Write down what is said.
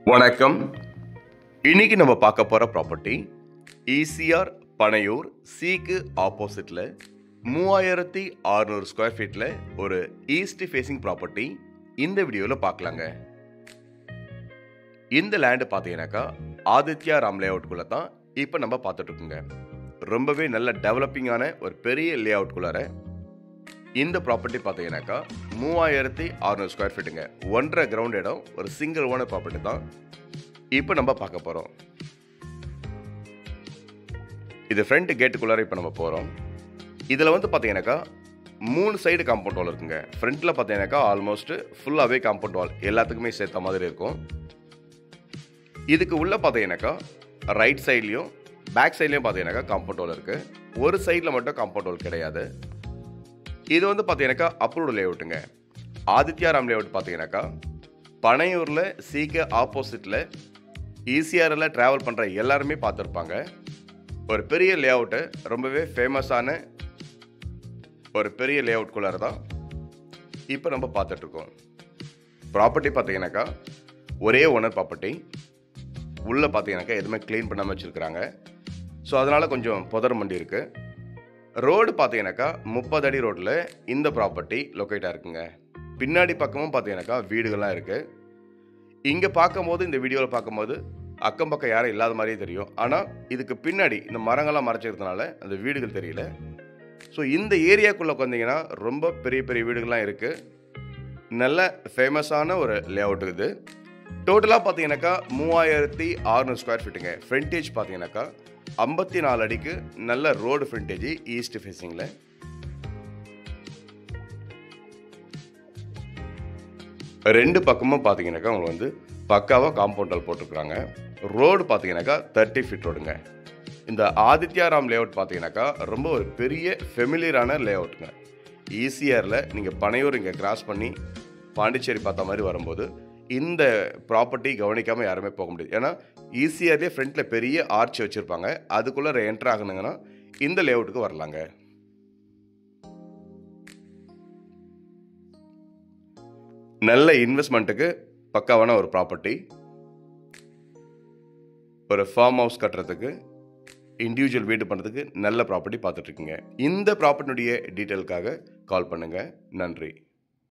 வணக்கம். இன்னைக்கு நம்ம பார்க்க போற ப்ராப்பர்ட்டி ஈசிஆர் பனையூர் சிக்கு ஆப்போசிட்ல 3600 ஸ்கொயர் ஃபீட்ல ஒரு ஈஸ்ட் ஃபேசிங் ப்ராப்பர்ட்டி இந்த வீடியோவில் பார்க்கலாங்க. இந்த லேண்டு பார்த்தீங்கன்னாக்கா ஆதித்யா ராம் லேஅவுட்குள்ளே தான் இப்போ நம்ம பார்த்துட்டு இருக்கோங்க. ரொம்பவே நல்ல டெவலப்பிங்கான ஒரு பெரிய லேஅவுட்குள்ளார இந்த ப்ராப்பர்ட்டி பார்த்தீங்கன்னாக்கா 3600 ஸ்கொயர் ஃபீட்டுங்க. 1.5 கிரவுண்ட் இடம், ஒரு சிங்கிள் ஓனர் ப்ராப்பர்ட்டி தான் இப்போ நம்ம பார்க்க போகிறோம். இது ஃப்ரண்ட் கேட்டுக்குள்ளார இப்போ நம்ம போகிறோம். இதில் வந்து பார்த்தீங்கன்னாக்கா 3 சைடு காம்பவுண்ட் வால் இருக்குங்க. ஃப்ரண்ட்டில் பார்த்தீங்கன்னாக்கா ஆல்மோஸ்ட் ஃபுல்லாகவே காம்பவுண்ட் வால் எல்லாத்துக்குமே சேர்த்த மாதிரி இருக்கும். இதுக்கு உள்ளே பார்த்தீங்கன்னாக்கா ரைட் சைட்லேயும் பேக் சைட்லேயும் பார்த்தீங்கன்னாக்கா காம்பவுண்ட் வால் இருக்குது. ஒரு சைடில் மட்டும் காம்பவுண்ட் வால் கிடையாது. இது வந்து பார்த்தீங்கன்னாக்கா அப்ரூவ்டு லேஅவுட்டுங்க. ஆதித்யா ராம் லேஅவுட் பார்த்தீங்கன்னாக்கா பனையூரில் சிக்கு ஆப்போசிட்டில் ஈசிஆரில் ட்ராவல் பண்ணுற எல்லாருமே பார்த்துருப்பாங்க. ஒரு பெரிய லேஅவுட்டு, ரொம்பவே ஃபேமஸான ஒரு பெரிய லேஅவுட்குள்ளார தான் இப்போ நம்ம பார்த்துட்ருக்கோம். ப்ராப்பர்ட்டி பார்த்தீங்கன்னாக்கா ஒரே ஓனர் ப்ராப்பர்ட்டி. உள்ளே பார்த்தீங்கன்னாக்கா எதுவுமே க்ளீன் பண்ணாமல் வச்சுருக்குறாங்க. ஸோ அதனால் கொஞ்சம் புதர் மண்டி இருக்குது. ரோடு பார்த்தீங்கன்னாக்கா 30 அடி ரோட்டில் இந்த ப்ராப்பர்ட்டி லொக்கேட்டாக இருக்குங்க. பின்னாடி பக்கமும் பார்த்தீங்கன்னாக்கா வீடுகள்லாம் இருக்குது. இங்கே பார்க்கும்போது, இந்த வீடியோவில் பார்க்கும்போது அக்கம் பக்கம் யாரும் இல்லாத மாதிரியே தெரியும். ஆனால் இதுக்கு பின்னாடி இந்த மரங்கள்லாம் மறைச்சிக்கிறதுனால அந்த வீடுகள் தெரியல. ஸோ இந்த ஏரியாக்குள்ளே வந்தீங்கன்னா ரொம்ப பெரிய பெரிய வீடுகள்லாம் இருக்குது. நல்ல ஃபேமஸான ஒரு லேஅவுட் இது. டோட்டலாக பார்த்தீங்கன்னாக்கா 3600 ஸ்கொயர் ஃபீட்டுங்க. ஃப்ரண்டேஜ் பார்த்தீங்கன்னாக்கா 54 அடிக்கு நல்ல ரோடு ஃப்ரண்டேஜ் ஈஸ்ட் ஃபேஸிங்கில். ரெண்டு பக்கமும் பார்த்தீங்கன்னாக்கா உங்களுக்கு வந்து பக்காவாக காம்பவுண்ட் வால் போட்டிருக்கிறாங்க. ரோடு பார்த்தீங்கன்னாக்கா 30 ஃபீட் ரோடுங்க. இந்த ஆதித்யா ராம் லேஅவுட் பார்த்தீங்கன்னாக்கா ரொம்ப ஒரு பெரிய ஃபெமிலியரான லேஅவுட்டுங்க. ஈசிஆரில் நீங்கள் பனையூர் இங்கே கிராஸ் பண்ணி பாண்டிச்சேரி பார்த்த மாதிரி வரும்போது இந்த ப்ராப்பர்ட்டி கவனிக்காமல் யாருமே போக முடியாது. ஏன்னா ஈசிஆர்லேயே ஃப்ரண்ட்டில் பெரிய ஆர்ச் வச்சுருப்பாங்க. அதுக்குள்ளே என்ட்ரு ஆகணுங்கன்னா இந்த லேஅவுட்டுக்கு வரலாங்க. நல்ல இன்வெஸ்ட்மெண்ட்டுக்கு பக்காவான ஒரு ப்ராப்பர்ட்டி. ஒரு ஃபார்ம் ஹவுஸ் கட்டுறதுக்கு, இண்டிவிஜுவல் வீடு பண்ணுறதுக்கு நல்ல ப்ராப்பர்ட்டி பார்த்துட்ருக்கீங்க. இந்த ப்ராப்பர்ட்டினுடைய டீட்டெயிலுக்காக கால் பண்ணுங்கள். நன்றி.